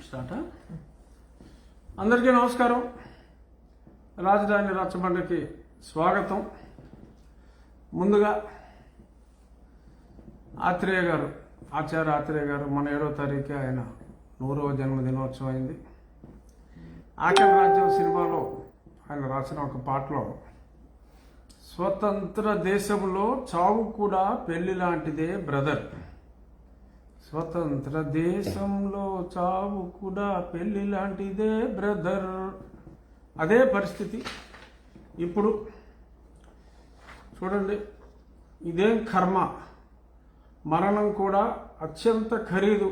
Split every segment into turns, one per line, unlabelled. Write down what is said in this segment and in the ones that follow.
స్టార్టా? అందరికీ నమస్కారం. రాజధాని రచ్చబండకి స్వాగతం. ముందుగా ఆచార్య ఆత్రేయ గారు మన 7వ తారీఖు ఆయన 100వ జన్మదినోత్సవం అయింది. ఆఖరి రాజ్యం సినిమాలో ఆయన రాసిన ఒక పాటలో స్వతంత్ర దేశంలో చావు కూడా పెళ్లి లాంటిదే బ్రదర్, స్వతంత్ర దేశంలో చావు కూడా పెళ్లి లాంటిదే బ్రదర్. అదే పరిస్థితి ఇప్పుడు. చూడండి, ఇదేం కర్మ, మరణం కూడా అత్యంత ఖరీదు.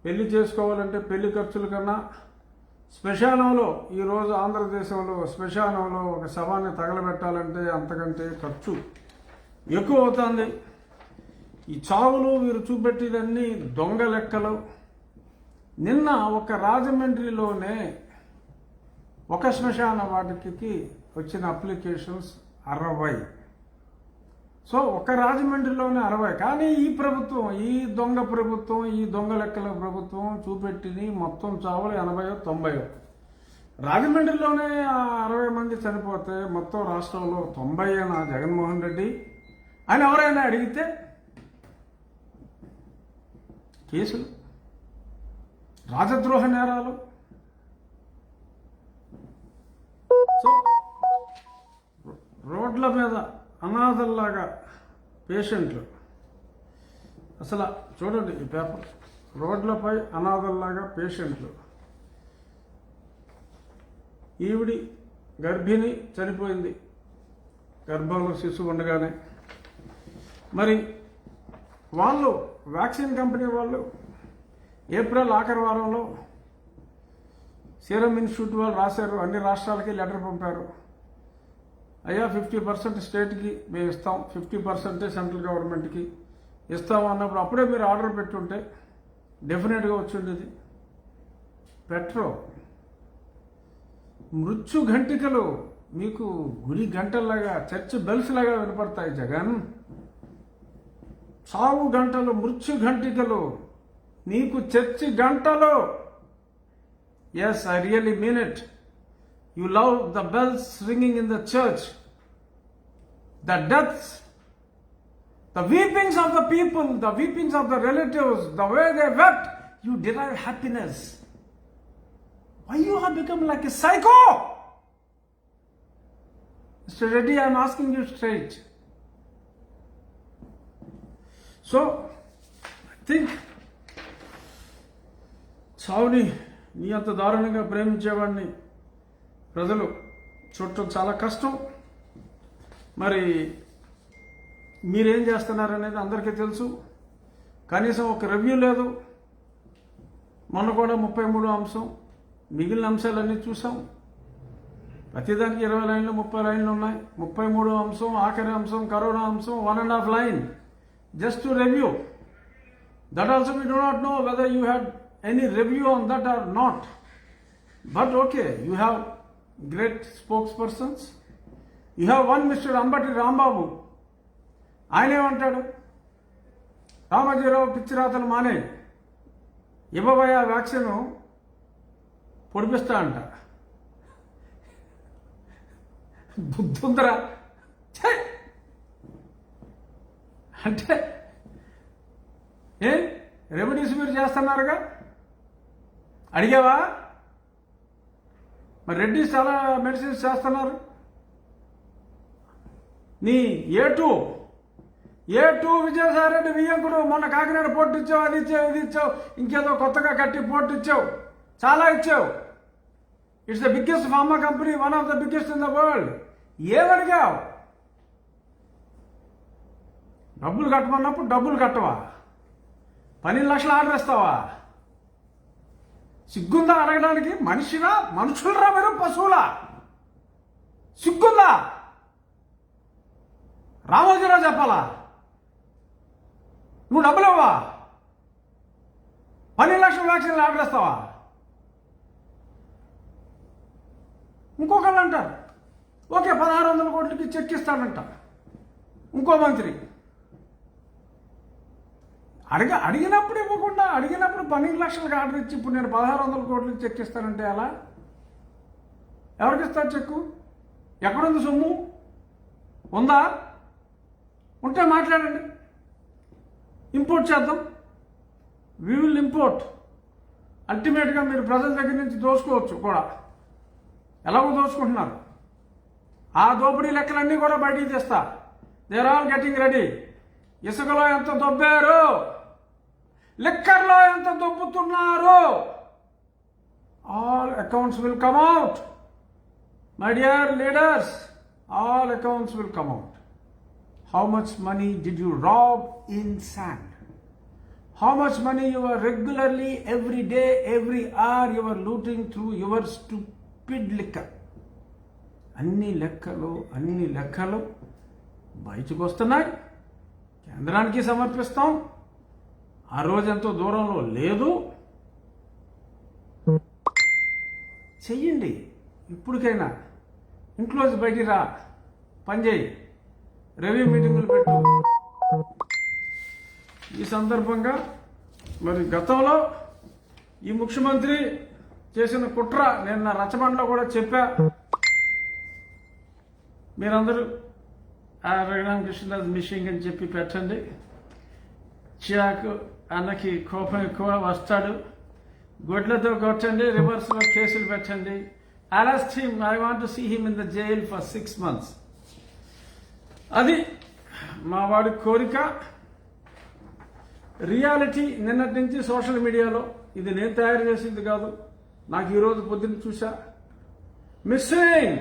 పెళ్లి చేసుకోవాలంటే పెళ్లి ఖర్చుల కన్నా శ్మశానంలో, ఈరోజు ఆంధ్రదేశంలో శ్మశానంలో ఒక శవాన్ని తగలబెట్టాలంటే అంతకంటే ఖర్చు ఎక్కువ అవుతుంది. ఈ చావులు వీరు చూపెట్టేదన్నీ దొంగ లెక్కలు. నిన్న ఒక రాజమండ్రిలోనే ఒక శ్మశాన వాటికి వచ్చిన అప్లికేషన్స్ 60. సో ఒక రాజమండ్రిలోనే 60. కానీ ఈ ప్రభుత్వం, ఈ దొంగ ప్రభుత్వం, ఈ దొంగ లెక్కల ప్రభుత్వం చూపెట్టింది మొత్తం చావులు 80-90. రాజమండ్రిలోనే 60 మంది చనిపోతే మొత్తం రాష్ట్రంలో 90 జగన్మోహన్ రెడ్డి అని ఎవరైనా అడిగితే కేసులు, రాజద్రోహ నేరాలు. సో రోడ్ల మీద అనాథల్లాగా పేషెంట్లు, అసలు చూడండి ఈ పేపర్, రోడ్లపై అనాథల్లాగా పేషెంట్లు. ఈవిడి గర్భిణి చనిపోయింది గర్భంలో శిశువు ఉండగానే. మరి వాళ్ళు వ్యాక్సిన్ కంపెనీ వాళ్ళు ఏప్రిల్ ఆఖరి వారంలో సీరం ఇన్స్టిట్యూట్ వాళ్ళు రాశారు, అన్ని రాష్ట్రాలకి లెటర్ పంపారు. అయ్యా 50% స్టేట్కి మేము ఇస్తాం, 50% సెంట్రల్ గవర్నమెంట్కి ఇస్తాం అన్నప్పుడు అప్పుడే మీరు ఆర్డర్ పెట్టుంటే డెఫినెట్గా వచ్చిండేది. పెట్రో మృత్యు ఘంటికలు మీకు గుడి గంటల్లాగా, చర్చ్ బెల్స్ లాగా వినపడతాయి జగన్. చావు గంటలు, మృత్యు ఘంటికలు నీకు చర్చి గంటలు. Yes, I really mean it. You love the bells ringing in the church, the deaths, the weepings of the people, the weepings of the relatives, the way they wept, you derive happiness. Why you have become like a psycho? Mr. Reddy, I am asking you straight. So, I think చావుని నీ అంత దారుణంగా ప్రేమించేవాడిని ప్రజలు చూడటం చాలా కష్టం. మరి మీరేం చేస్తున్నారనేది అందరికీ తెలుసు. కనీసం ఒక రివ్యూ లేదు. మొన్న కూడా 33 అంశం, మిగిలిన అంశాలన్నీ చూసాం. ప్రతిదానికి 20 లైన్లు 30 లైన్లు ఉన్నాయి. 33 అంశం, ఆఖరి అంశం కరోనా అంశం, 1.5 line just to review. That also we do not know whether you had any review on that or not. But okay, you have great spokespersons. You have one Mr. Ambati Rambabu. ఆయన ఏమంటాడు? రామజీరావు పిచ్చి రాతలు మానే, ఇవ్వబోయే vaccine పొడిపిస్తా అంట. బుద్ధుందరా అంటే remedies మీరు చేస్తున్నారుగా, అడిగావా? మరి రెడ్డి చాలా మెడిసిన్స్ చేస్తున్నారు. నీ A2 విజయసాయి రెడ్డి వియ్యంకుడు మొన్న కాకినాడ పోర్టు ఇచ్చావు, అది ఇచ్చావు, ఇది ఇచ్చావు, ఇంకేదో కొత్తగా కట్టి పోర్టు ఇచ్చావు, చాలా ఇచ్చావు. It's the biggest pharma company, one of the biggest in the world. ఏమడిగావు? డబ్బులు కట్టమన్నప్పుడు డబ్బులు కట్టవా? 12 లక్షలు ఆర్డర్ ఇస్తావా? సిగ్గుందా అడగడానికి? మనుషులరా మీరు, పశువులా? సిగ్గుందా? రామోజీరావు చెప్పాలా? నువ్వు డబ్బులు ఇవ్వవా? 12 లక్షల వ్యాక్సిన్లు ఆర్డర్ ఇస్తావా? ఇంకొకళ్ళు అంటారు ఓకే 1600 కోట్లకి చెక్ ఇస్తాడంట ఇంకో మంత్రి. అడిగినప్పుడు ఇవ్వకుండా, అడిగినప్పుడు 12 లక్షలకు ఆర్డర్ ఇచ్చి ఇప్పుడు నేను 1600 కోట్లు చెక్ ఇస్తానంటే అలా ఎవరికి ఇస్తారు చెక్కు? ఎక్కడుంది సొమ్ము? ఉందా? ఉంటే మాట్లాడండి, ఇంపోర్ట్ చేద్దాం. We will import. అల్టిమేట్గా మీరు ప్రజల దగ్గర నుంచి దోచుకోవచ్చు కూడా, ఎలాగో దోచుకుంటున్నారు. ఆ దోపిడీ లెక్కలన్నీ కూడా బయటికి తెస్తా. They're all getting ready. ఇసుకలో ఎంత దొబ్బారు, లిక్కర్లో ఎంత దొబ్బుతున్నారు, all accounts will come out. My dear leaders, all accounts will come out. How much money did you rob in sand? How much money you are regularly, every day, every hour you are looting through your stupid liquor? అన్ని లెక్కలు బయటకు వస్తున్నాయి. కేంద్రానికి సమర్పిస్తాం. ఆ రోజు ఎంతో దూరంలో లేదు. చెయ్యండి. ఇప్పటికైనా ఇంట్లోంచి బయటికి రా, పని చేయి, రెవెన్యూ మీటింగులు పెట్టు. ఈ సందర్భంగా మరి గతంలో ఈ ముఖ్యమంత్రి చేసిన కుట్ర నేను నా రచబండలో కూడా చెప్పా. మీరందరూ ఆ రఘురామకృష్ణరాజు మిషింగ్ అని చెప్పి పెట్టండి. చిరాకు అన్నకి కోపం ఎక్కువ, వస్తాడు, గొడ్లతో కొట్టండి, రివర్స్లో కేసులు పెట్టండి. Arrest him. I want to see him in the jail for 6 months. అది మా వాడి కోరిక. రియాలిటీ నిన్నటి నుంచి సోషల్ మీడియాలో, ఇది నేను తయారు చేసింది కాదు, నాకు ఈరోజు పొద్దున్న చూసా. Missing.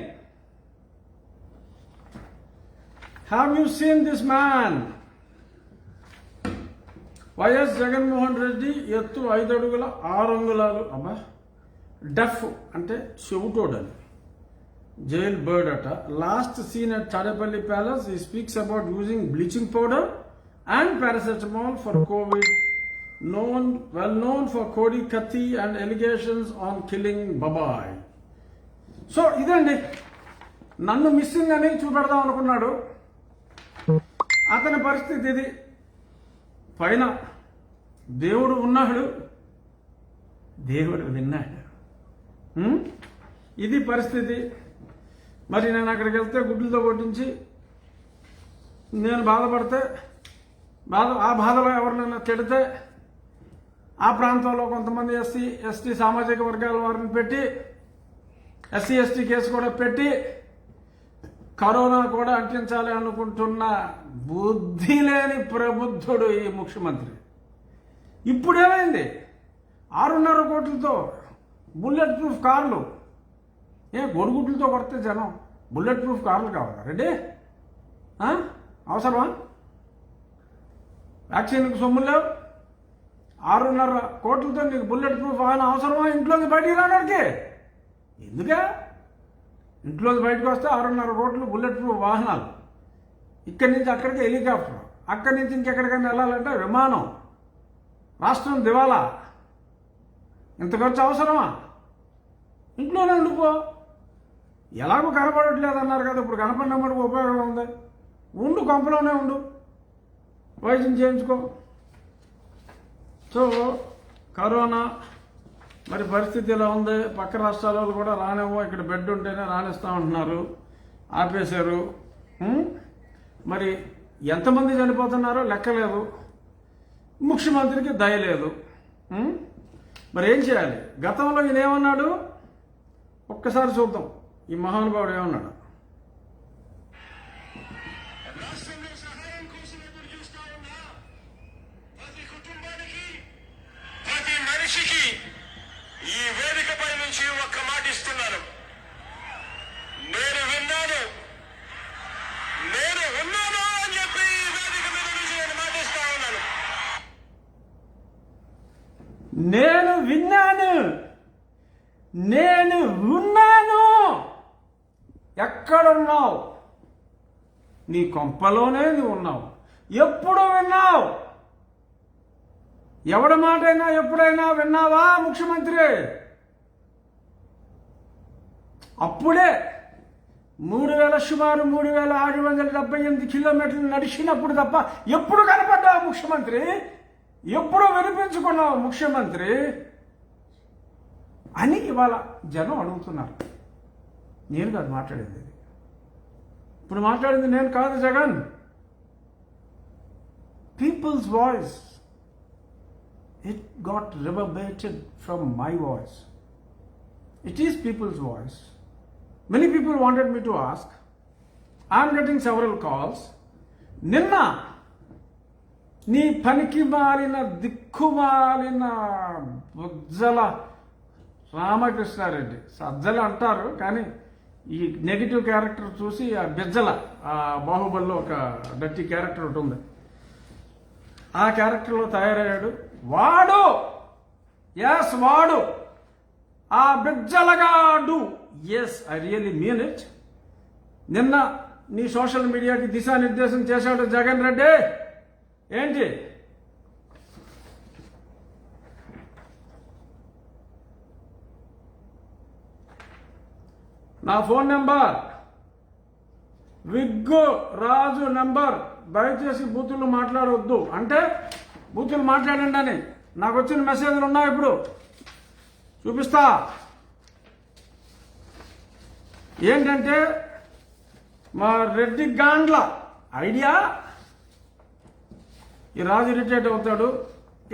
Have you seen this man? YS Jaganmohan Reddy ఎత్తు 5 అడుగుల 6 అంగుళాలు. అబ్బా, డఫ్ అంటే చెవుటోడని, జైల్ బర్డ్ అట. Last seen at Tadepalli palace, he speaks about using bleaching powder and paracetamol for COVID, well known for Kodi Kathi and allegations on killing Babai. So ఇదండి, నన్ను missing అని చూపెడదాం అనుకున్నాడు. అతని పరిస్థితి ఇది. పైన దేవుడు ఉన్నాడు, దేవుడు విన్నాడు. ఇది పరిస్థితి. మరి నేను అక్కడికి వెళ్తే గుడ్లతో కొట్టించి నేను బాధపడితే, ఆ బాధలో ఎవరినైనా తిడితే, ఆ ప్రాంతంలో కొంతమంది ఎస్టీ సామాజిక వర్గాల వారిని పెట్టి ఎస్సీ ఎస్టీ కేసు కూడా పెట్టి కరోనా కూడా అంటించాలి అనుకుంటున్న బుద్ధి లేని ప్రబుద్ధుడు ఈ ముఖ్యమంత్రి. ఇప్పుడేమైంది? 6.5 కోట్లతో బుల్లెట్ ప్రూఫ్ కార్లు. గొడుగుడ్లతో కొడితే జనం బుల్లెట్ ప్రూఫ్ కార్లు కావాలా? రెడీ? అవసరమా? వ్యాక్సిన్కి సొమ్ములు లేవు. 6.5 కోట్లతో నీకు బుల్లెట్ ప్రూఫ్ వాహనం అవసరమా? ఇంట్లోకి బయటికి రావడానికి ఎందుకే? ఇంట్లోకి బయటకు వస్తే 6.5 కోట్లు బుల్లెట్ ప్రూఫ్ వాహనాలు. ఇక్కడి నుంచి అక్కడికి హెలికాప్టర్, అక్కడి నుంచి ఇంకెక్కడికైనా వెళ్ళాలంటే విమానం. రాష్ట్రం దివాలా. ఇంత ఖర్చు అవసరమా? ఇంట్లోనే ఉండిపో. ఎలాగో కనపడట్లేదు అన్నారు కదా, ఇప్పుడు కనపడినప్పుడు ఉపయోగం ఉంది. ఉండు, కొంపలోనే ఉండు, వైద్యం చేయించుకో. సో కరోనా మరి పరిస్థితి ఇలా ఉంది. పక్క రాష్ట్రాల వాళ్ళు కూడా రానేమో, ఇక్కడ బెడ్ ఉంటేనే రానిస్తా ఉంటున్నారు, ఆపేశారు. మరి ఎంతమంది చనిపోతున్నారో లెక్కలేదు. ముఖ్యమంత్రికి దయలేదు. మరి ఏం చేయాలి? గతంలో ఈయన ఏమన్నాడు ఒక్కసారి చూద్దాం. ఈ మహానుభావుడు ఏమన్నాడు?
ప్రతి మనిషికి ఈ వేదికపై నుంచి ఒక్క మాట ఇస్తున్నాను. నేను విన్నాను, నేను ఉన్నాను అని చెప్పి ఈ వేదిక మీద నుంచి నేను మాటిస్తా ఉన్నాను.
నేను విన్నాను, నేను ఉన్నాను. ఎక్కడున్నావు? నీ కొంపలోనే నువ్వు ఉన్నావు. ఎప్పుడు విన్నావు? ఎవడి మాటైనా ఎప్పుడైనా విన్నావా ముఖ్యమంత్రి? అప్పుడే సుమారు 3678 కిలోమీటర్లు నడిచినప్పుడు తప్ప ఎప్పుడు కనపడ్డావు ముఖ్యమంత్రి? ఎప్పుడూ వినిపించుకున్న ముఖ్యమంత్రి అని ఇవాళ జనం అడుగుతున్నారు. నేను కాదు మాట్లాడేది, ఇప్పుడు మాట్లాడింది నేను కాదు, Jagan. People's voice, it got reverberated from my voice. It is people's voice. Many people wanted me to ask. I am getting several calls. నిన్న నీ పనికి మాలిన దిక్కుమాలిన బుజ్జల రామకృష్ణారెడ్డి, సజ్జల అంటారు కానీ ఈ నెగిటివ్ క్యారెక్టర్ చూసి ఆ బిజ్జల, ఆ బాహుబలిలో ఒక డర్టీ క్యారెక్టర్ ఒకటి ఉంది, ఆ క్యారెక్టర్లో తయారయ్యాడు వాడు. వాడు ఆ బిజ్జలగాడు. I really mean it. నిన్న నీ సోషల్ మీడియాకి దిశానిర్దేశం చేశాడు జగన్ రెడ్డి. ఏంటి? నా ఫోన్ నెంబర్ విగ్గు రాజు నెంబర్, దయచేసి బూతులు మాట్లాడవద్దు అంటే బూతులు మాట్లాడండి అని నాకు వచ్చిన మెసేజ్లు ఉన్నాయి, ఇప్పుడు చూపిస్తా. ఏంటంటే మా రెడ్డి గాండ్ల ఐడియా, ఈ రాజు ఇరిటేట్ అవుతాడు.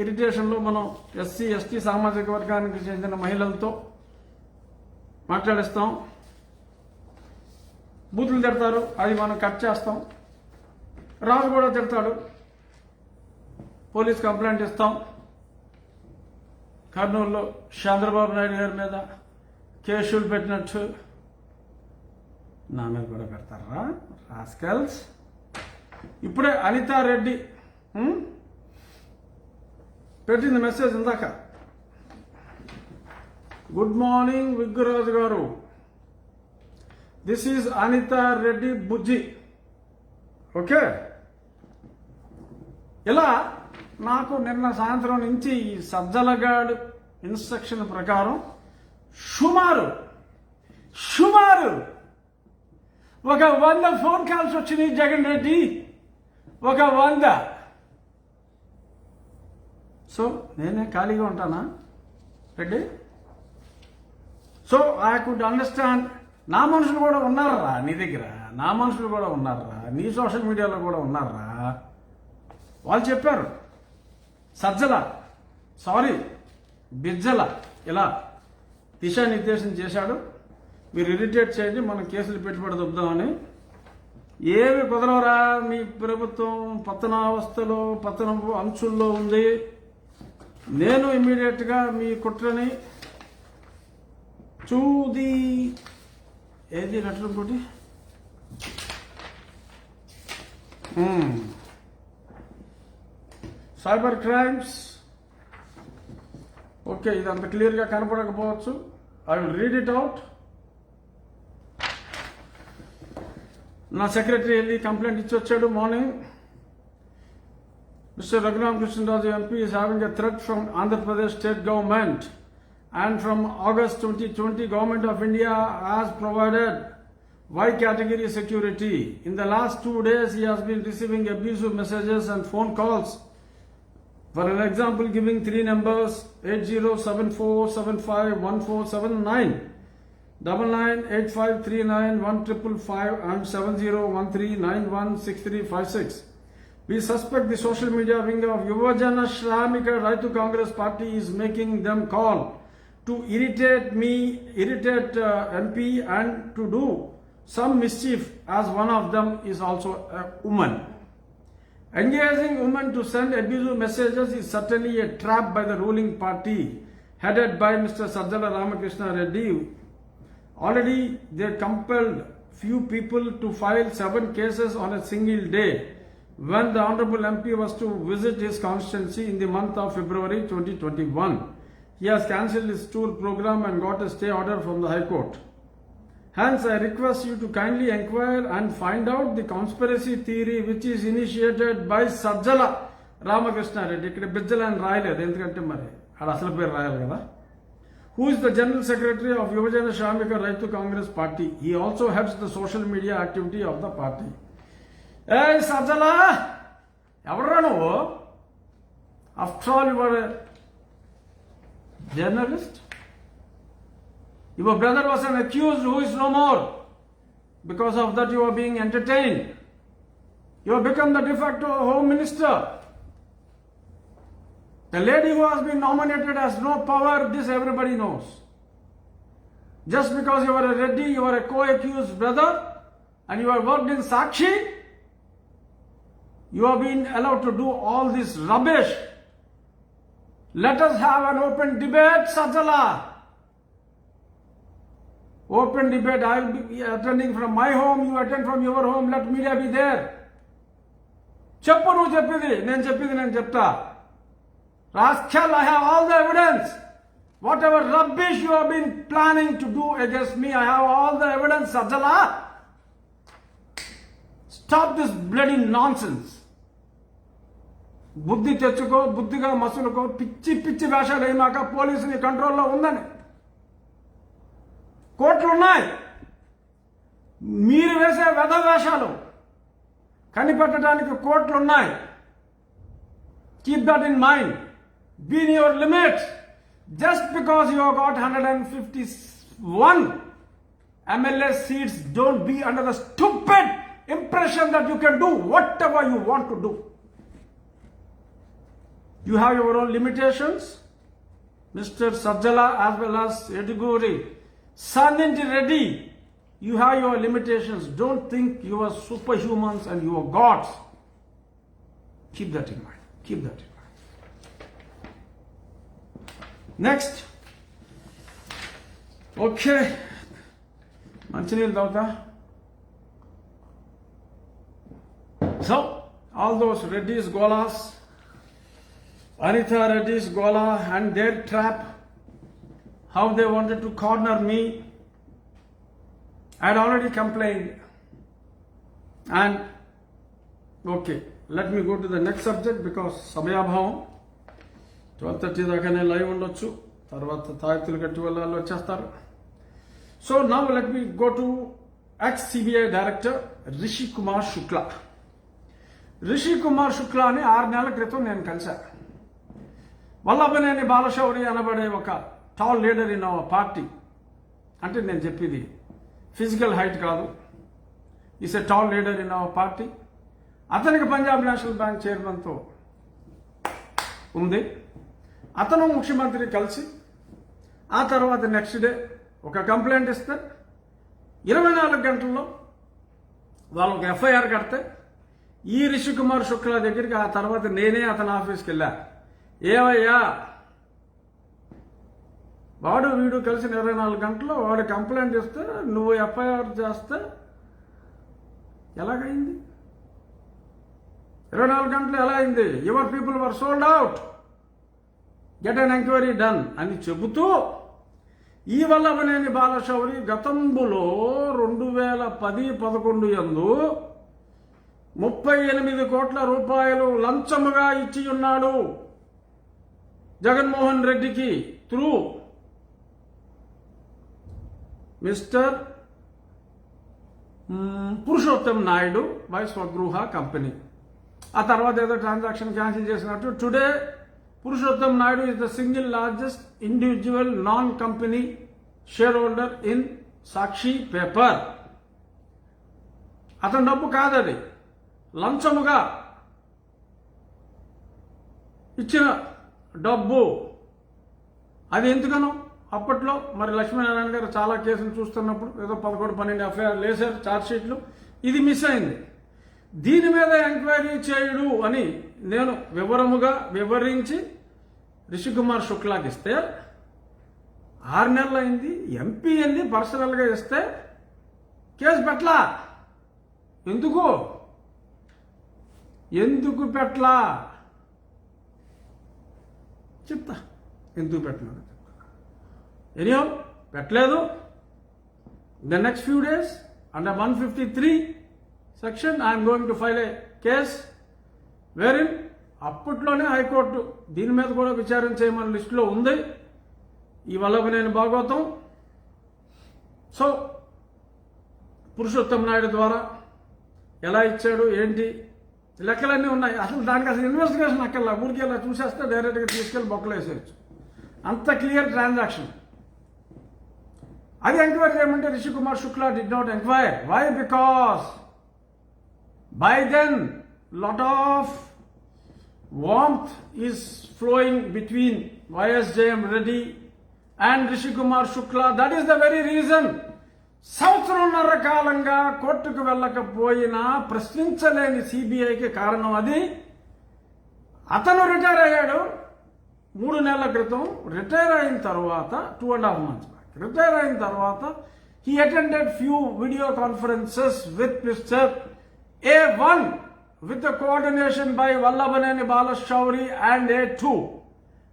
ఇరిటేషన్లో మనం ఎస్సీ ఎస్టీ సామాజిక వర్గానికి చెందిన మహిళలతో మాట్లాడిస్తాం, బూతులు తిడతారు, అది మనం కట్ చేస్తాం. రాజు కూడా తిడతాడు, పోలీస్ కంప్లైంట్ ఇస్తాం. కర్నూలులో చంద్రబాబు నాయుడు గారి మీద కేసులు పెట్టినట్టు నా మీద కూడా పెడతారా రాస్కల్స్. ఇప్పుడే అనితారెడ్డి పెట్టింది మెసేజ్ ఇందాక. Good morning Vigguraju garu, this is Anitha Reddy Bujji. Okay, ఇలా నాకు నిన్న సాయంత్రం నుంచి ఈ సజ్జలగాడు ఇన్స్ట్రక్షన్ ప్రకారం సుమారు 100 ఫోన్ కాల్స్ వచ్చినాయి జగన్ రెడ్డి, 100. సో నేనే ఖాళీగా ఉంటానా Reddy? So I could understand. నా మనుషులు కూడా ఉన్నారా నీ దగ్గర, నా మనుషులు కూడా ఉన్నారా నీ సోషల్ మీడియాలో కూడా ఉన్నారా? వాళ్ళు చెప్పారు సజ్జల, సారీ బిజ్జల ఇలా దిశానిర్దేశం చేశాడు, మీరు ఇరిటేట్ చేయండి, మనం కేసులు పెట్టుబడి దొబ్బుదామని. ఏమి కుదరవరా, మీ ప్రభుత్వం పతనావస్థలో, పతనపు అంచుల్లో ఉంది. నేను ఇమ్మీడియట్గా మీ కుట్రని చూది ఏది లెటర్ ఇంకోటి సైబర్ క్రైమ్స్. ఓకే, ఇది అంత క్లియర్గా కనపడకపోవచ్చు. I will read it out. నా సెక్రటరీ వెళ్ళి కంప్లైంట్ ఇచ్చి వచ్చాడు morning. Mr. Raghuram Krishnaraju MP is having a threat from Andhra Pradesh state government, and from August 2020 Government of India has provided Y category security. In the last 2 days he has been receiving abusive messages and phone calls. For an example, giving 3 numbers 8074751479, 9985391555 and 7013916356. We suspect the social media wing of Yuvajana Shramika Raitu Congress Party is making them call to irritate MP and to do some mischief, as one of them is also a woman. Engaging women to send abusive messages is certainly a trap by the ruling party headed by Mr. Sajjala Ramakrishna Reddy. Already they compelled few people to file 7 cases on a single day when the Honorable MP was to visit his constituency in the month of February 2021. He has cancelled his tour program and got a stay order from the High Court. Hence, I request you to kindly inquire and find out the conspiracy theory which is initiated by Sajjala Ramakrishna Reddy. ఇక్కడ బిజ్జల అని రాయలేదు, ఎందుకంటే మరి ఆడ అసలు పేరు రాయాలి కదా. Who is the General Secretary of Yuvajana Shramika Raitu Congress Party. He also heads the social media activity of the party. ఏ సజ్జల, ఎవడరా నువ్వు? After all, you were a journalist. Your brother was an accused who is no more. Because of that, you are being entertained. You have become the de facto home minister. The lady who has been nominated has no power, this everybody knows. Just because you are a Reddy, you are a co-accused brother, and you are worked in Sakshi, you have been allowed to do all this rubbish. Let us have an open debate, Sajjala. Open debate. I will be attending from my home, you attend from your home, let media be there. చెప్పు నువ్వు చెప్పింది నేను చెప్తా. Rascal, I have all the evidence. Whatever rubbish you have been planning to do against me, I have all the evidence, Sajjala. Stop this bloody nonsense. బుద్ధి తెచ్చుకో, బుద్ధిగా మసులుకో, పిచ్చి పిచ్చి వేషాలు అయినాక పోలీసుని కంట్రోల్లో ఉందని. కోర్టులున్నాయి. మీరు వేసే వెధ వేషాలు కనిపెట్టడానికి కోర్టులున్నాయి. Keep that in mind. Be in your limits. Just because you have got 151 MLA seats, don't be under the stupid impression that you can do whatever you want to do. You have your own limitations. Mr. Sajjala as well as Eduguri, Saninji Reddy, you have your limitations. Don't think you are superhumans and you are gods. Keep that in mind. Keep that in mind. Next. Okay. Manchini Dauta. So, all those Reddy's Golas, Anita Reddy's Gola and their trap, how they wanted to corner me. I had already complained. And, okay, let me go to the next subject because Samayabhavam 12:30 దాకానే live ఉండొచ్చు. తర్వాత తాయెత్తులు కట్టి వాళ్ళు వచ్చేస్తారు. So now let me go to ex-CBI Director Rishi Kumar Shukla. Rishi Kumar Shukla అని 6 నెలల క్రితం నేను కలిశాను. వల్లభనేని బాలశౌరి అనబడే ఒక tall leader in our party. అంటే నేను చెప్పేది ఫిజికల్ హైట్ కాదు. Is a tall leader in our party. అతనికి పంజాబ్ నేషనల్ బ్యాంక్ చైర్మన్తో ఉంది. అతను ముఖ్యమంత్రి కలిసి ఆ తర్వాత నెక్స్ట్ డే ఒక కంప్లైంట్ ఇస్తే 24 గంటల్లో వాళ్ళు ఒక ఎఫ్ఐఆర్ కడితే ఈ రిషి కుమార్ శుక్లా దగ్గరికి ఆ తర్వాత నేనే అతని ఆఫీస్కి వెళ్ళా. ఏవయ్యా వాడు వీడు కలిసిన 24 గంటల్లో వాడు కంప్లైంట్ ఇస్తే నువ్వు ఎఫ్ఐఆర్ చేస్తే ఎలాగైంది? 24 గంటలు ఎలా అయింది? Your people were sold out, get an enquiry done అని చెబుతూ ఈ వల్లభనేని బాలశౌరి గతంలో 2010-11 యందు 38 కోట్ల రూపాయలు లంచముగా ఇచ్చి ఉన్నాడు జగన్మోహన్ రెడ్డికి through mister Purushottam Naidu by Swagruha company. ఆ తర్వాత ఏదో ట్రాన్సాక్షన్ క్యాన్సిల్ చేసినట్టు. Today Purushottam Naidu is the single largest individual non company shareholder in Sakshi paper. అతని డబ్బు కాదది, లంచముగా ఇచ్చిన డబ్బు. అది ఎందుకనో అప్పట్లో మరి లక్ష్మీనారాయణ గారు చాలా కేసులు చూస్తున్నప్పుడు ఏదో 11-12 ఎఫ్ఐఆర్ లేసారు, ఛార్జ్షీట్లు. ఇది మిస్ అయింది. దీని మీద ఎంక్వైరీ చేయుడు అని నేను వివరముగా వివరించి రిషికుమార్ శుక్లాకి ఇస్తే 6 నెలలు అయింది. ఎంపీ వెళ్ళి పర్సనల్గా ఇస్తే కేసు పెట్టలా. ఎందుకు పెట్టలా చెప్తా. ఎందుకు పెట్టలేదు ఎనియో పెట్టలేదు. The next few days under 153 section I am going to file a case wherein అప్పట్లోనే హైకోర్టు దీని మీద కూడా విచారణ చేయమని లిస్టులో ఉంది. ఈ వల్లభనేని భాగవతం. సో పురుషోత్తం నాయుడు ద్వారా ఎలా ఇచ్చాడు ఏంటి లెక్కలన్నీ ఉన్నాయి. అసలు దానికి అసలు ఇన్వెస్టిగేషన్ అక్కర్లా, ఊరికి ఇలా చూసేస్తే డైరెక్ట్గా తీసుకెళ్ళి బొక్కలు వేసేయచ్చు. అంత క్లియర్ ట్రాన్సాక్షన్. అది ఎంక్వైరీ చేయమంటే Rishi Kumar Shukla did not enquire. Why? Because by then lot of warmth is flowing between YSJM Reddy and Rishi Kumar Shukla. That is the very reason సంవత్సరంన్నర కాలంగా కోర్టుకు వెళ్ళకపోయినా ప్రశ్నించలేని సిబిఐకి కారణం అది. అతను రిటైర్ అయ్యాడు 3 నెలల క్రితం. రిటైర్ అయిన తర్వాత 2.5 months back రిటైర్ అయిన తర్వాత he attended few video conferences with Mr. A1 with the coordination by Vallabhaneni Balashauri and A2.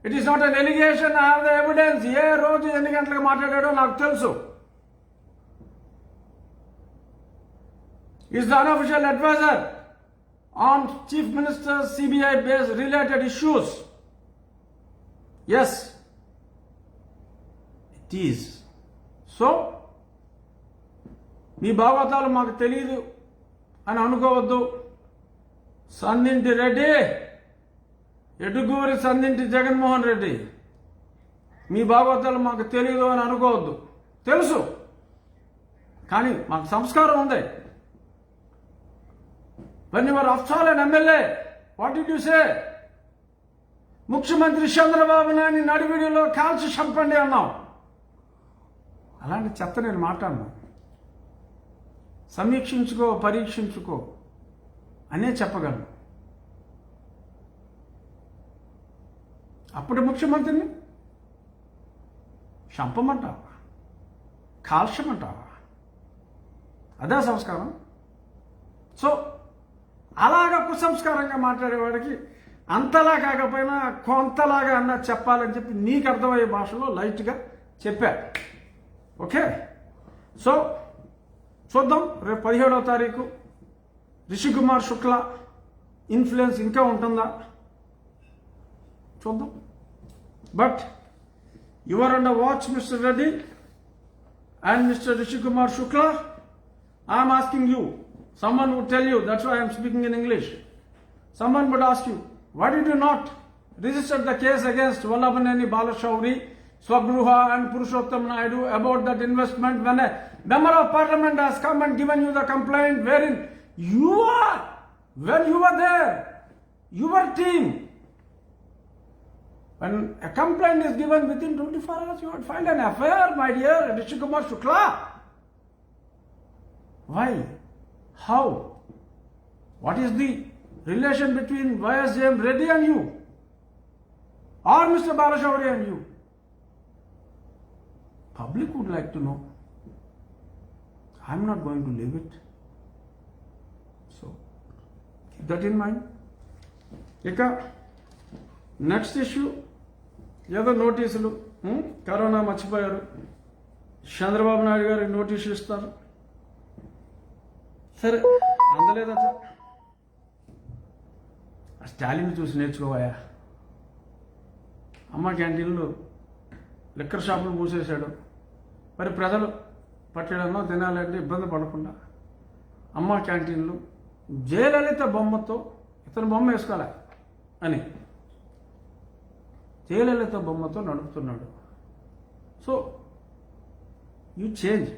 It is not an allegation, I have the evidence. ఏ రోజు ఎన్ని గంటలకు మాట్లాడాడో నాకు తెలుసు. Is the unofficial advisor on Chief Minister's CBI based related issues. Yes, it is. So, మీ భాగవతాలు మాకు తెలియదు అని అనుకోవద్దు. సందింటి రెడ్డి, ఎటుగూరి సందింటి జగన్మోహన్ రెడ్డి, మీ భాగవతాలు మాకు తెలియదు అని అనుకోవద్దు. తెలుసు, కానీ మాకు సంస్కారం ఉంది. When you were after all an MLA, what did you say? ముఖ్యమంత్రి చంద్రబాబు నాయుడు నడివిడిలో కాల్చి చంపండి అన్నావు. అలాంటి చెత్త నేను మాట్లాడను. సమీక్షించుకో, పరీక్షించుకో అనే చెప్పగలను. అప్పుడు ముఖ్యమంత్రిని చంపమంటావా, కాల్చమంటావా? అదే సంస్కారం. సో అలాగా కుసంస్కారంగా మాట్లాడేవాడికి అంతలా కాకపోయినా కొంతలాగా అన్నా చెప్పాలని చెప్పి నీకు అర్థమయ్యే భాషలో లైట్గా చెప్పా. ఓకే, సో చూద్దాం రేపు 17వ తారీఖు రిషి కుమార్ శుక్లా ఇన్ఫ్లుయెన్స్ ఇంకా ఉంటుందా చూద్దాం. But you are under watch mister Reddy and mister Rishi Kumar Shukla. I'm asking you. Someone would tell you, that's why I am speaking in English. Someone would ask you, why did you not register the case against Vallabhaneni Balashauri, Swagruha and Purushottam Naidu about that investment when a member of parliament has come and given you the complaint wherein when you were there, your team, when a complaint is given within 24 hours, you would file an FIR, my dear Rishi Kumar Shukla. Why? How? What is the relation between YSJM Reddy and you? Or Mr. Balashauri and you? Public would like to know. I'm not going to leave it. So, keep that in mind. Ika, next issue, ఏదో నోటీసులు corona మర్చిపోయారు. చంద్రబాబు నాయుడు గారికి నోటీసులు ఇస్తారు. సరే, అందలేదట. స్టాలిన్ చూసి నేర్చుకోవాయా. అమ్మ క్యాంటీన్లు లిక్కర్ షాపులు మూసేశాడు. మరి ప్రజలు పట్టడమో తినాలంటే ఇబ్బంది పడకుండా అమ్మ క్యాంటీన్లు జయలలిత బొమ్మతో, ఇతను బొమ్మ వేసుకోలే అని జయలలిత బొమ్మతో నడుపుతున్నాడు. So you change.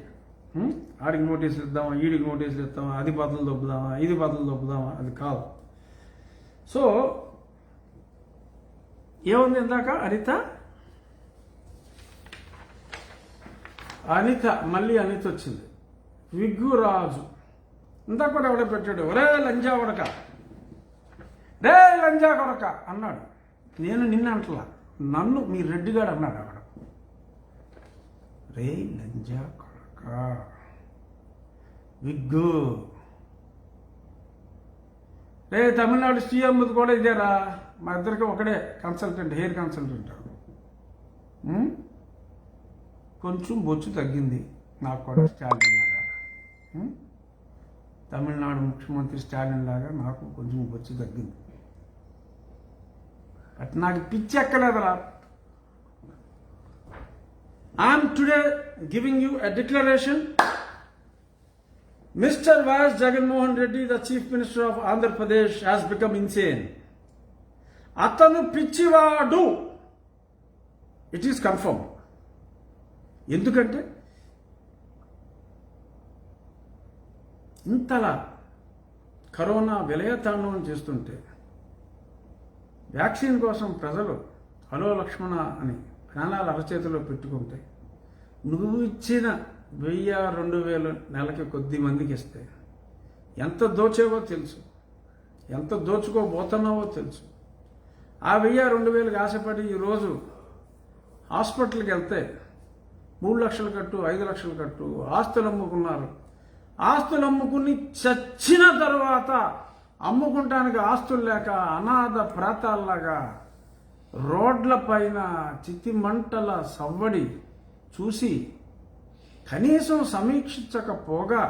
ఆడికి నోటీసులు ఇద్దామా, ఈడికి నోటీసులు ఇద్దామా, అది బదులు దొప్పుదామా, ఇది బదులు దొప్పుదామా, అది కాదు. సో ఏముంది ఇందాక అనిత మళ్ళీ అనిత వచ్చింది. విగ్గురాజు ఇందాక కూడా ఎవడో పెట్టాడు, ఒరే లంజా కొడక, రే లంజా కొడక అన్నాడు. నేను నిన్న అంటలా, నన్ను మీ రెడ్డిగాడు అన్నాడు అక్కడ. రే లంజా విగ్గు, రే తమిళనాడు సీఎం కూడా ఇదేరా, మా ఇద్దరికి ఒకడే కన్సల్టెంట్, హెయిర్ కన్సల్టెంట్. కొంచెం బొచ్చు తగ్గింది నాకు కూడా, స్టాలిన్ లాగా. తమిళనాడు ముఖ్యమంత్రి స్టాలిన్ లాగా నాకు కొంచెం బొచ్చు తగ్గింది. బట్ నాకు పిచ్చి ఎక్కలేదురా. I am today giving you a declaration Mr. Vas Jaganmohan Reddy, the Chief Minister of Andhra Pradesh, has become insane. అతను పిచ్చివాడు. It is confirm. ఎందుకంటే ఇంతలా కరోనా విలయతాండవం చేస్తుంటే వ్యాక్సిన్ కోసం ప్రజలు హలో లక్ష్మణ అని ప్రాణాలు అరచేతిలో పెట్టుకుంటే నువ్వు ఇచ్చిన 1000-2000 నెలకి కొద్ది మందికి ఇస్తే ఎంత దోచేవో తెలుసు, ఎంత దోచుకోబోతున్నావో తెలుసు. ఆ 1000-2000కి ఆశపడి ఈరోజు హాస్పిటల్కి వెళ్తే 3 లక్షలు కట్టు, 5 లక్షలు కట్టు, ఆస్తులు అమ్ముకున్నారు. ఆస్తులు అమ్ముకుని చచ్చిన తర్వాత అమ్ముకుంటానికి ఆస్తులు లేక అనాథ ప్రాతాల్లాగా రోడ్ల పైన చితి మంటల సవ్వడి చూసి కనీసం సమీక్షించకపోగా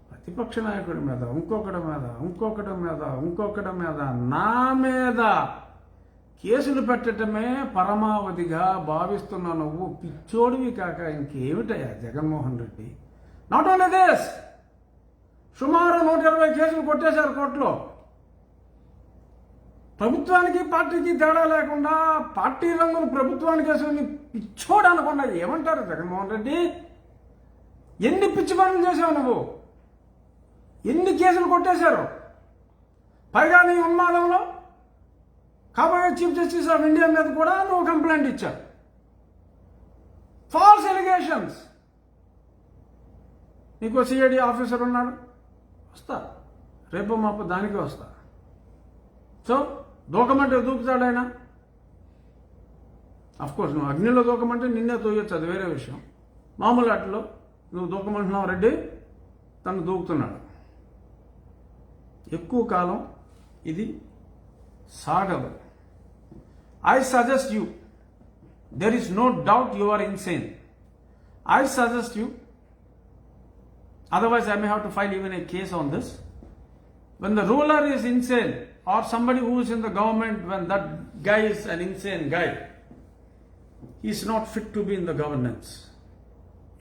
ప్రతిపక్ష నాయకుడి మీద ఇంకొకటి మీద నా మీద కేసులు పెట్టడమే పరమావధిగా భావిస్తున్న నువ్వు పిచ్చోడివి కాక ఇంకేమిటయ్యా Jaganmohan Reddy. Not only this, సుమారు 120 కేసులు కొట్టేశారు కోర్టులో. ప్రభుత్వానికి పార్టీకి తేడా లేకుండా పార్టీ రంగులు ప్రభుత్వానికి వేసుకుని పిచ్చోడు అనకుండా ఏమంటారు జగన్మోహన్ రెడ్డి? ఎన్ని పిచ్చి పనులు చేసావు నువ్వు? ఎన్ని కేసులు కొట్టేశారు? పైగా నీ ఉన్మాదంలో కాబోయే చీఫ్ జస్టిస్ ఆఫ్ ఇండియా మీద కూడా నువ్వు కంప్లైంట్ ఇచ్చావు. False allegations. నీకు సిఐడి ఆఫీసర్ ఉన్నాడు, వస్తా, రేపు మాపు దానికి వస్తా. సో దూకమంటే దూకుతాడు ఆయన. అఫ్కోర్స్ నువ్వు అగ్నిలో దూకమంటే నిన్నే తోయొచ్చు, అది వేరే విషయం. మామూలు ఆటలో నువ్వు దూకమంటున్నావు రెడ్డి, తను దూకుతున్నాడు. ఎక్కువ కాలం ఇది సాగదు. I suggest you, there is no doubt you are insane. I suggest you, otherwise I may have to file even a case on this. When the ruler is insane or somebody who is in the government, when that guy is an insane guy, he is not fit to be in the governance.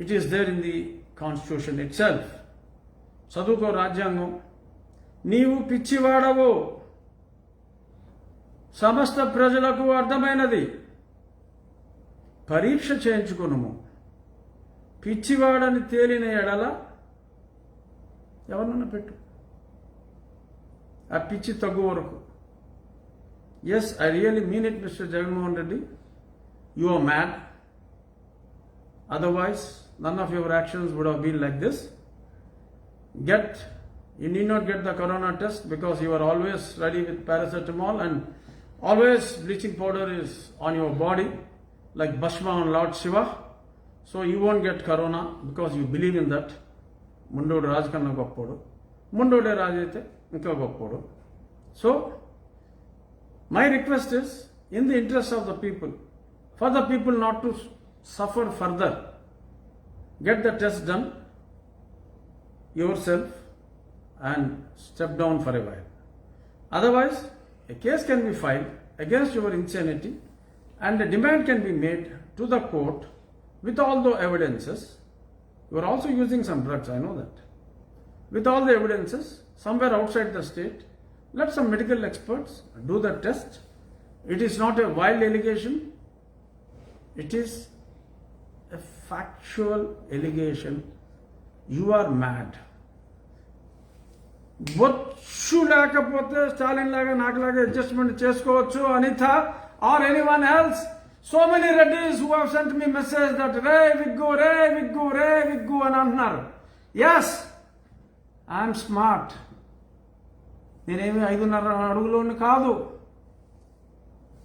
It is there in the constitution itself. చదువుకో రాజ్యాంగం. నీవు పిచ్చివాడవు, సమస్త ప్రజలకు అర్థమైనది. పరీక్ష చేయించుకునుము. పిచ్చివాడని తేలిన ఎడల ఎవరినన్నా పెట్టు, ఆ పిచ్చి తగ్గు వరకు. Yes, I really mean it mister Jaganmohan Reddy, you are mad. Otherwise none of your actions would have been like this. You need not get the corona test because you are always ready with paracetamol and always bleaching powder is on your body like Bhasma on Lord Shiva. So you won't get corona because you believe in that. ముండోడు రాజు కన్నా గొప్పోడు, ముండోడే రాజు అయితే ఇంకా గొప్పోడు. So my request is, in the interest of the people, for the people not to suffer further, get the test done your self and step down for a while. Otherwise, a case can be filed against your insanity and a demand can be made to the court with all the evidences. You are also using some drugs, I know that. With all the evidences, somewhere outside the state, let some medical experts do the test. It is not a wild allegation. It is a factual allegation. You are mad. బొచ్చు లేకపోతే స్టాలిన్ లాగా నాకులాగా adjustment చేసుకోవచ్చు Anitha or anyone else. So many Reddys who have sent me message that రే విగ్గు అని అంటున్నారు. Yes, I'm smart. నేనేమి 5.5 అడుగులోని కాదు,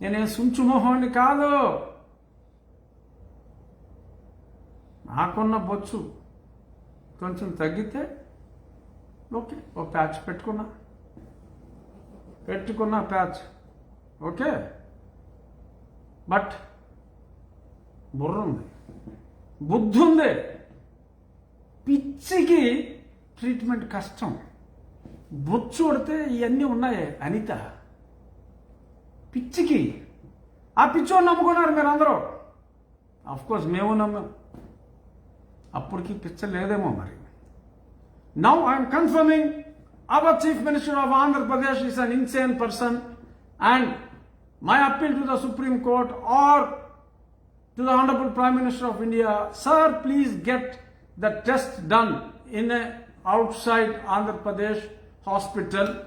నేనేం సుంచుమోహోని కాదు. నాకున్న బొచ్చు కొంచెం తగ్గితే ఓకే, ఒక ప్యాచ్ పెట్టుకున్నా ప్యాచ్ ఓకే. బట్ బుర్ర ఉంది, బుద్ధి ఉంది. పిచ్చికి ట్రీట్మెంట్ కష్టం. బొచ్చు కొడితే ఇవన్నీ ఉన్నాయి అనిత. పిచ్చికి ఆ పిచ్చోని నమ్ముకున్నారు మీరు అందరూ. అఫ్కోర్స్ మేము నమ్మాం. అప్పటికి పిచ్చ లేదేమో మరి. Now I am confirming our Chief Minister of Andhra Pradesh is an insane person, and my appeal to the Supreme Court or to the Honorable Prime Minister of India, sir, please get the test done in a outside Andhra Pradesh hospital,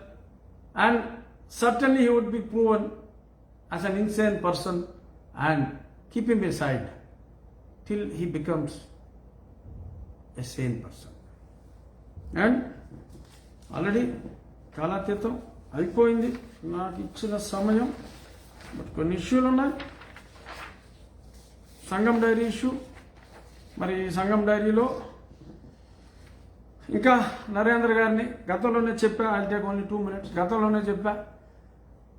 and certainly he would be proven as an insane person, and keep him aside till he becomes a sane person. And already కాలాతీతం అయిపోయింది నాకు ఇచ్చిన సమయం, but కొన్ని ఇష్యూలు ఉన్నాయి. సంఘం dairy issue, మరి సంఘం డైరీలో ఇంకా నరేంద్ర గారిని గతంలోనే చెప్పా, ఐ టేక్ ఓన్లీ 2 minutes, గతంలోనే చెప్పా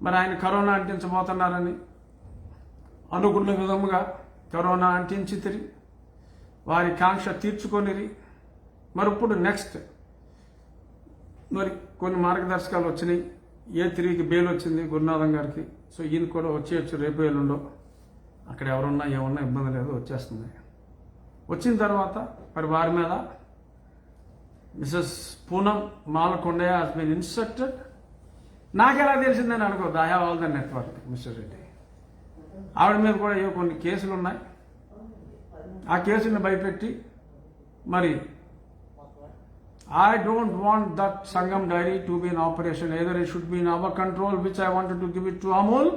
మరి ఆయన కరోనా అంటించబోతున్నారని. అనుకున్న విధముగా కరోనా అంటించితిరి, వారి కాంక్ష తీర్చుకొనిరి. మరి ఇప్పుడు నెక్స్ట్ మరి కొన్ని మార్గదర్శకాలు వచ్చినాయి. A3కి బెయిల్ వచ్చింది గురునాథం గారికి. సో ఈయన కూడా వచ్చేయచ్చు రేపు ఎల్లుండో. అక్కడ ఎవరున్నా ఏమన్నా ఇబ్బంది లేదు, వచ్చేస్తుంది. వచ్చిన తర్వాత మరి వారి మీద Mrs Poonam Malakondaiah has been instructed. నాకెలా తెలిసిందని అనుకోద్దు, I have all the network mister Reddy. ఆవిడ మీద కూడా ఏవో కొన్ని కేసులు ఉన్నాయి. ఆ కేసులను భయపెట్టి మరి I don't want that Sangam Dairy to be in operation. Either it should be in our control, which I wanted to give it to Amul,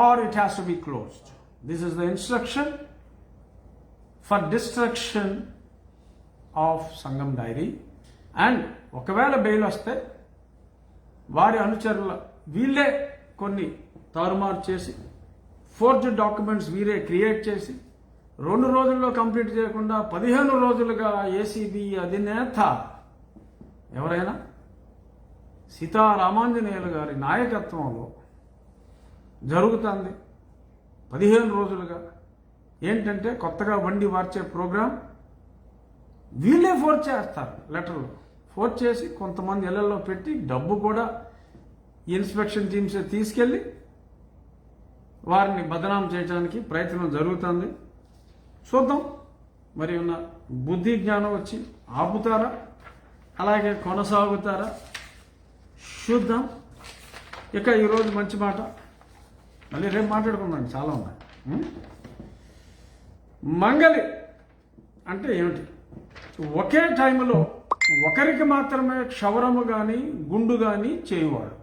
or it has to be closed. This is the instruction for destruction of Sangam Dairy. And ఒకవేళ bail వస్తే వారి అనుచరుల వీళ్ళే కొన్ని తారుమారు చేసి forged documents వీరే create చేసి 2 రోజుల్లో కంప్లీట్ చేయకుండా 15 రోజులుగా ఏసీబీ అధినేత ఎవరైనా సీతారామాంజనేయులు గారి నాయకత్వంలో జరుగుతుంది. 15 రోజులుగా ఏంటంటే కొత్తగా బండి మార్చే ప్రోగ్రాం వీళ్ళే ఫోర్స్ చేస్తారు. లెటర్లు ఫోర్స్ చేసి కొంతమంది ఇళ్లలో పెట్టి డబ్బు కూడా ఇన్స్పెక్షన్ టీమ్సే తీసుకెళ్ళి వారిని బదనాం చేయడానికి ప్రయత్నం జరుగుతుంది. చూద్దాం మరి ఉన్న బుద్ధి జ్ఞానం వచ్చి ఆపుతారా, అలాగే కొనసాగుతారా చూద్దాం. ఇక ఈరోజు మంచి మాట, మళ్ళీ రేపు మాట్లాడుకుందాం, చాలా ఉన్నాయి. మంగలి అంటే ఏమిటి? ఒకే టైంలో ఒకరికి మాత్రమే క్షవరము కానీ గుండు కానీ చేయువాడు.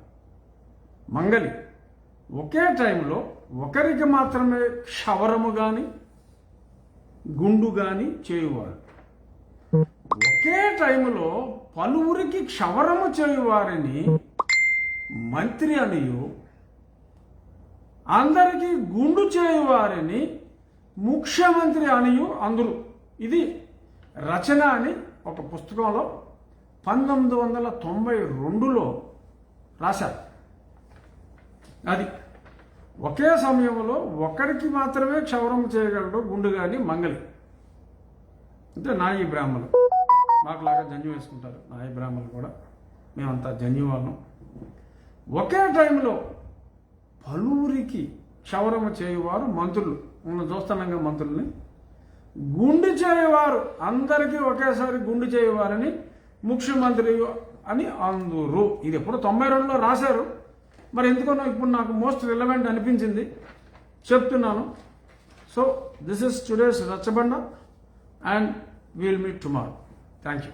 మంగలి ఒకే టైంలో ఒకరికి మాత్రమే క్షవరము కానీ గుండు కానీ చేయువాడు. ఒకే టైంలో పలువురికి క్షవరము చేయువారిని మంత్రి అనియు, అందరికీ గుండు చేయువారిని ముఖ్యమంత్రి అనియు అందరూ. ఇది రచన అని ఒక పుస్తకంలో 1992లో రాశారు. అది ఒకే సమయంలో ఒకరికి మాత్రమే క్షవరం చేయగలడు గుండు కానీ మంగలి. అంటే నాయి బ్రాహ్మణులు మాకులాగా జన్యు వేసుకుంటారు. నాయి బ్రాహ్మణులు కూడా మేమంతా జన్యు వాళ్ళం. ఒకే టైంలో పలువురికి క్షవరము చేయువారు మంత్రులు, మనం చూస్తున్నాంగా మంత్రుల్ని. గుండు చేయవారు అందరికీ ఒకేసారి గుండు చేయవారని ముఖ్యమంత్రి అని అందరూ. ఇది ఎప్పుడు 92లో రాశారు. మరి ఎందుకనో ఇప్పుడు నాకు మోస్ట్ రిలవెంట్ అనిపించింది, చెప్తున్నాను. So this is today's Rachabanda, and wheel meet tomorrow. Thank you.